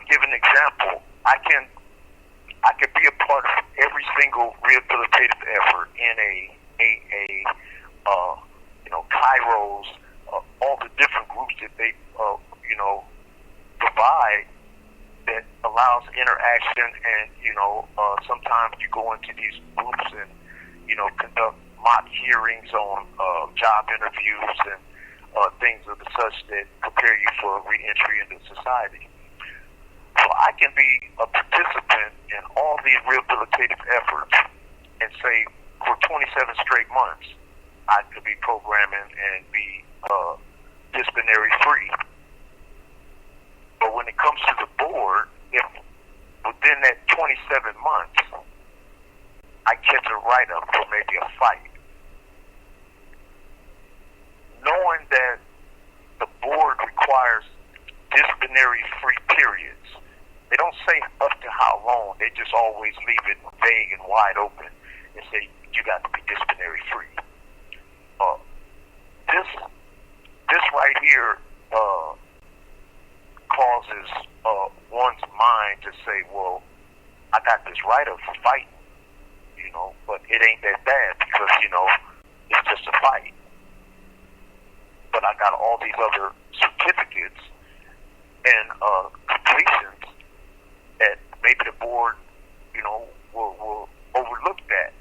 give an example. I can be a part of every single rehabilitative effort in a Kairos, all the different groups that they provide that allows interaction, and sometimes you go into these groups and conduct mock hearings on job interviews and things of the such that prepare you for re-entry into society. So I can be a participant in all these rehabilitative efforts and say for 27 straight months I could be programming and be disciplinary free. But when it comes to the board, if within that 27 months I catch a write-up for maybe a fight, knowing that the board requires disciplinary free periods, they don't say up to how long, they just always leave it vague and wide open and say you got to be disciplinary free. This right here causes one's mind to say, well, I got this write-up for fighting, but it ain't that bad because, it's just a fight. But I got all these other certificates and completions that maybe the board, will overlook that.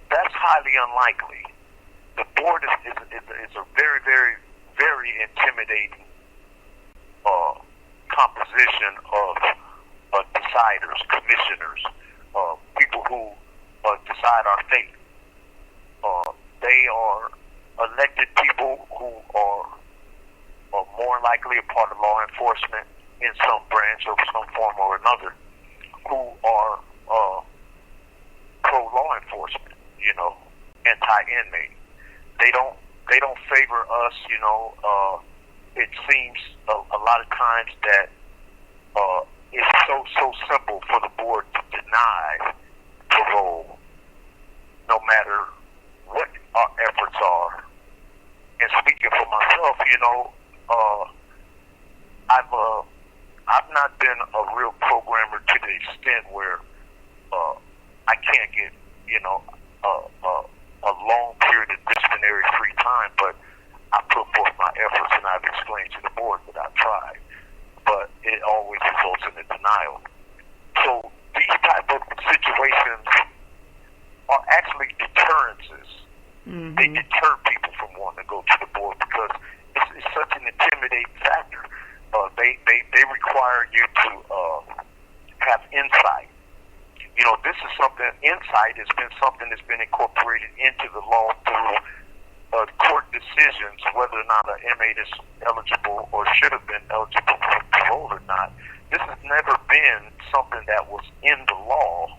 That's highly unlikely. The board is a very, very, very intimidating composition of deciders, commissioners, people who decide our fate. They are elected people who are more likely a part of law enforcement in some branch or some form or another, who are pro-law enforcement, anti-inmate. They don't favor us, it seems a lot of times that it's so simple for the board to deny parole, no matter what our efforts are. And speaking for myself, I've not been a real programmer to the extent where I can't get a long period of disciplinary free time, but I put forth my efforts and I've explained to the board that I've tried, but it always results in a denial. So these type of situations are actually deterrences. Mm-hmm. They deter people from wanting to go to the board because it's such an intimidating factor. They require you to have insight. This is something, insight has been something that's been incorporated into the law through court decisions, whether or not an inmate is eligible or should have been eligible for parole or not. This has never been something that was in the law.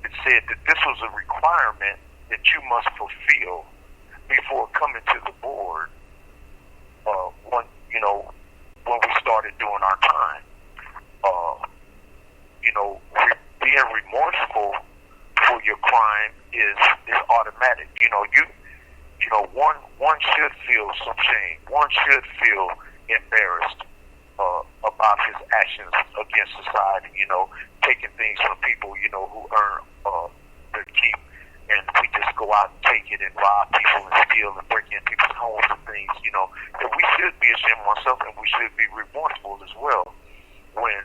It said that this was a requirement that you must fulfill before coming to the board when we started doing our time. Being remorseful for your crime is automatic. One should feel some shame. One should feel embarrassed about his actions against society. Taking things from people who earn their keep, and we just go out and take it and rob people and steal and break into people's homes and things. That we should be ashamed of ourselves, and we should be remorseful as well when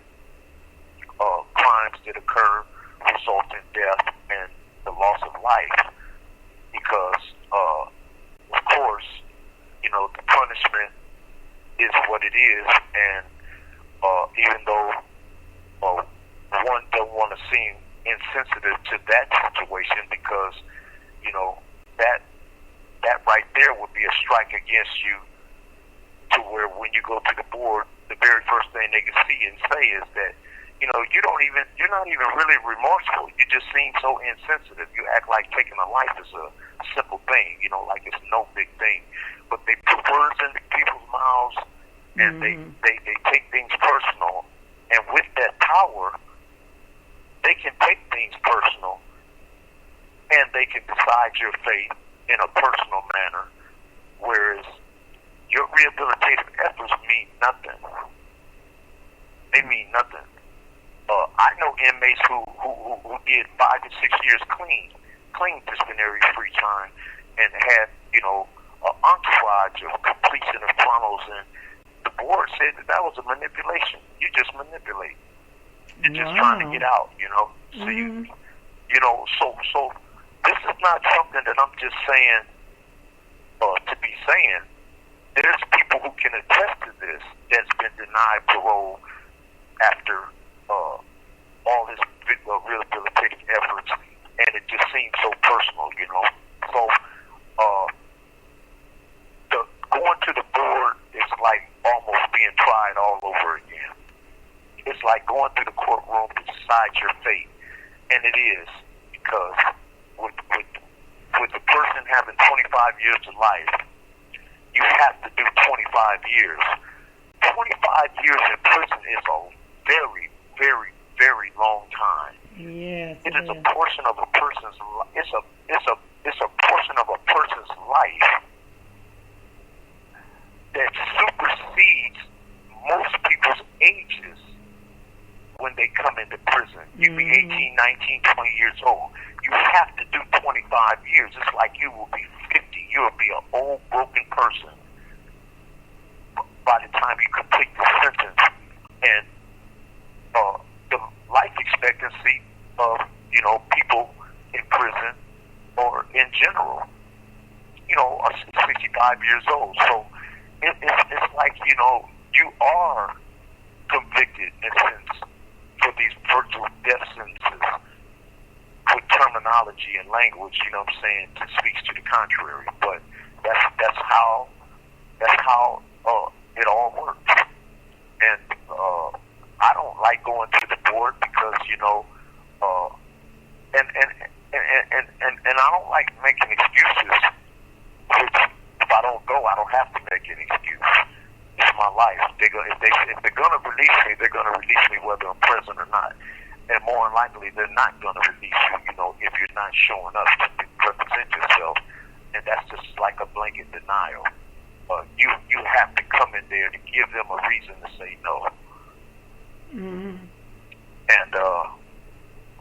crimes that occur result in death and the loss of life, because of course the punishment is what it is, and even though one don't want to seem insensitive to that situation, because that right there would be a strike against you, to where when you go to the board, the very first thing they can see and say is that you're not even really remorseful. You just seem so insensitive. You act like taking a life is a simple thing, like it's no big thing. But they put words into people's mouths, and they take things personal. And with that power, they can take things personal, and they can decide your fate in a personal manner. Whereas your rehabilitative efforts mean nothing I know inmates who did 5 to 6 years clean disciplinary free time, and had, you know, an entourage of completion of chronos, and the board said that was a manipulation. You just manipulate. You're just trying to get out, you know. So you know, so this is not something that I'm just saying to be saying. There's people who can attest to this that's been denied parole after all this rehabilitative efforts, and it just seems so personal, you know. So going to the board is like almost being tried all over again. It's like going through the courtroom to decide your fate, and it is, because with the person having 25 years of life, you have to do 25 years. 25 years in prison is a very, very, very long time. Yes, it is a portion of a person's it's a portion of a person's life that supersedes most people's ages when they come into prison. You be 18, 19, 20 years old. You have to do 25 years. It's like you will be 50. You will be an old, broken person by the time you complete the sentence. And the life expectancy of, you know, people in prison, or in general, you know, are 65 years old. So it's like, you know, you are convicted in a sense for these virtual death sentences with terminology and language, you know what I'm saying, that speaks to the contrary. But that's how it all works. And I don't like going to the board because, you know, and I don't like making excuses. Which, if I don't go, I don't have to make an excuse. It's my life. If they're gonna release me, they're gonna release me whether I'm present or not. And more than likely, they're not gonna release you, you know, if you're not showing up to represent yourself. And that's just like a blanket denial. You have to come in there to give them a reason to say no.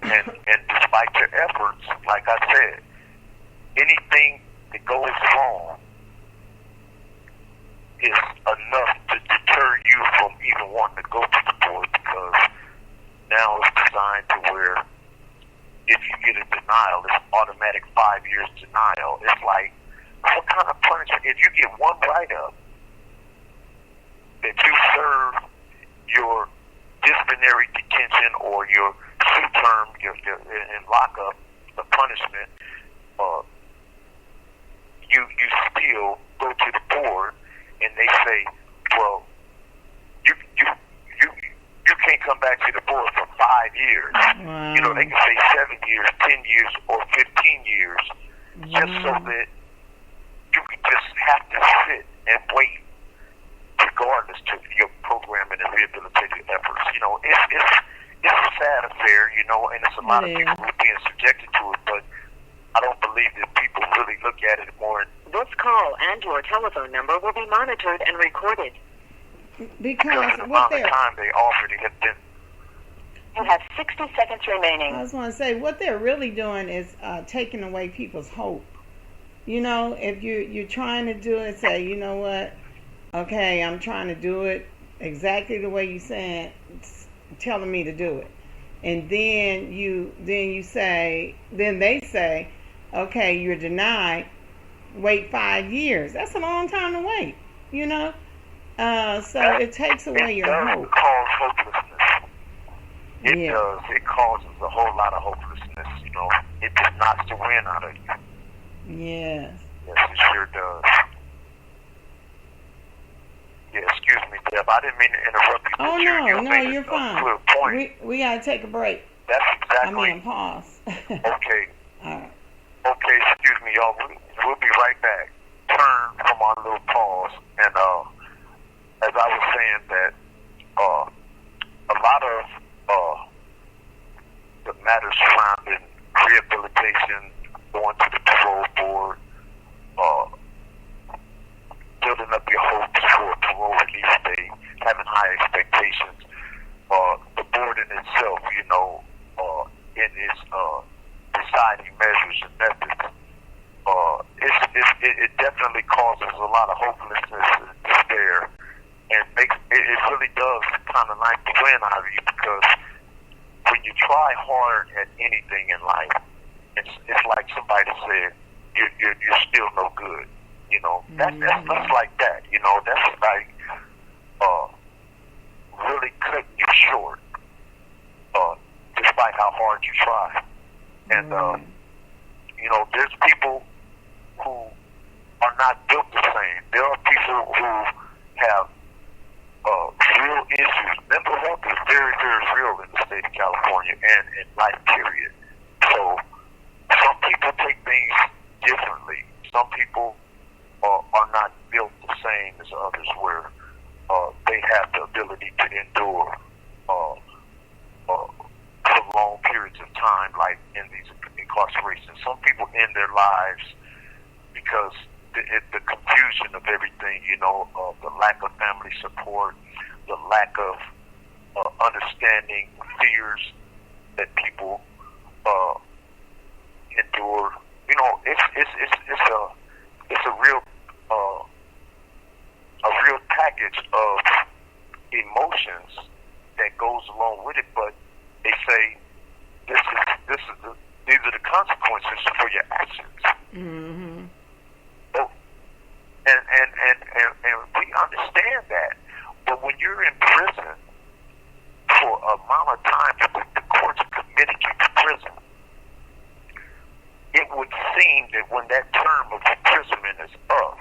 And despite your efforts, like I said, anything that goes wrong is enough to deter you from even wanting to go to the board, because now it's designed to where if you get a denial, it's automatic 5 years denial. It's like, what kind of punishment? If you get one write-up that you serve your disciplinary detention or your suit term, in lockup, the punishment, you still go to the board and they say, well, you can't come back to the board for 5 years. Wow. You know, they can say 7 years, 10 years, or 15 years, just so that you can just have to sit and wait, regardless to your programming and rehabilitative efforts. You know, it's a sad affair, you know, and it's a lot of people who are being subjected to it, but I don't believe that people really look at it more. This call and your telephone number will be monitored and recorded. Because the what amount of time they offered, it has been. You have 60 seconds remaining. I was going to say, what they're really doing is taking away people's hope. You know, if you're trying to do it, say, you know what, okay, I'm trying to do it exactly the way you said, telling me to do it. And then they say, okay, you're denied, wait 5 years. That's a long time to wait, you know? So it takes away your hope. It causes hopelessness. It does. It causes a whole lot of hopelessness, you know. It just knocks the wind out of you. Yes. Yes, it sure does. Yeah, excuse me, Deb. I didn't mean to interrupt you. Oh, no, you're fine. We got to take a break. That's exactly. I mean, pause. Okay. All right. Okay, excuse me, y'all. We'll be right back. Turn from our little pause. And as I was saying that a lot of the matters surrounding rehabilitation, going to the parole board, building up your hopes for a parole release date, having high expectations, the board in itself, you know, measures and methods, it definitely causes a lot of hopelessness and despair, and it really does kind of knock the wind out of you, because when you try hard at anything in life, it's like somebody said, you're still no good. You know, that's like that. You know, that's like really cutting you short, despite how hard you try. And you know, there's people who are not built the same. There are people who have real issues. Mental health is very, very real in the state of California and in life period. So some people take things differently. Some people are not built the same as others, where they have the ability to endure prolonged periods of time, like in these incarcerations. Some people end their lives because the confusion of everything, you know, the lack of family support, the lack of understanding, fears that people endure. You know, it's a real package of emotions that goes along with it. But they say these are the consequences for your actions. Mm-hmm. Oh, and we understand that, but when you're in prison for a amount of time, the courts committed you to prison, it would seem that when that term of imprisonment is up,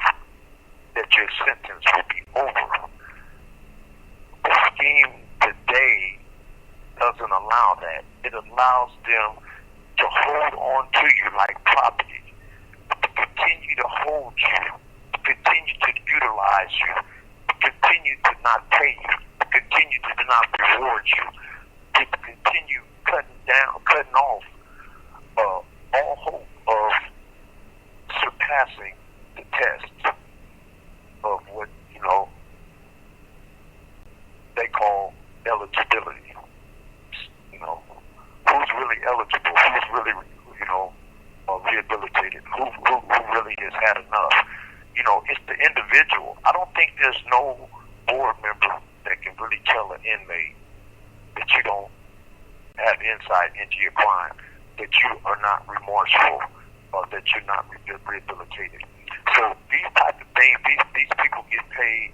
that your sentence will be over. The scheme today doesn't allow that. It allows them to hold on to you like property, to continue to hold you, to continue to utilize you, to continue to not pay you, to continue to not reward you, to continue cutting off all hope of surpassing the test of what, you know, they call eligibility. You know, who's really eligible, who's really, you know, rehabilitated, who really has had enough. You know, it's the individual. I don't think there's no board member that can really tell an inmate that you don't have insight into your crime, that you are not remorseful, or that you're not rehabilitated. So these type of things, these people get paid.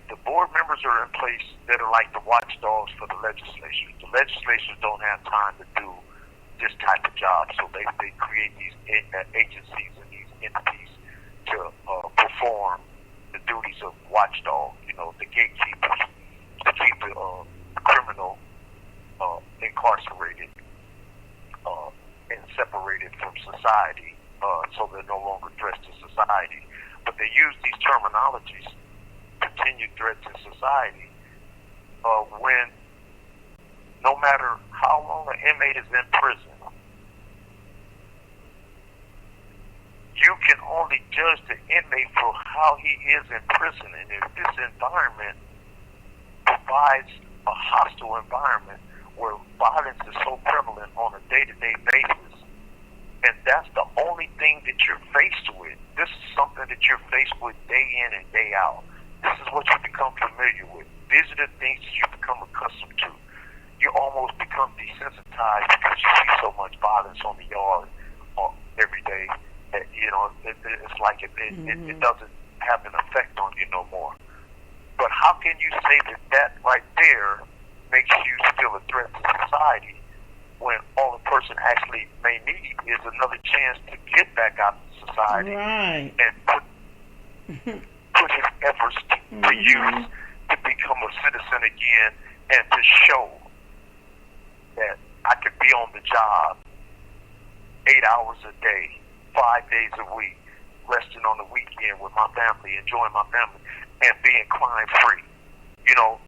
The board members are in place that are like the watchdogs for the legislature. The legislatures don't have time to do this type of job, so they create these agencies and these entities to perform the duties of watchdog, you know, the gatekeepers, to keep the criminal incarcerated and separated from society, so they're no longer threats to society. But they use these terminologies, continued threat to society, when no matter how long an inmate is in prison, you can only judge the inmate for how he is in prison. And if this environment provides a hostile environment where violence is so prevalent on a day-to-day basis, and that's the only thing that you're faced with, this is something that you're faced with day in and day out. This is what you become familiar with. These are the things that you become accustomed to. You almost become desensitized because you see so much violence on the yard every day that, you know, it's like it doesn't have an effect on you no more. But how can you say that right there makes you still a threat to society, when all a person actually may need is another chance to get back out of society, right, and put his efforts to use to become a citizen again, and to show that I could be on the job 8 hours a day, 5 days a week, resting on the weekend with my family, enjoying my family, and being crime free. You know,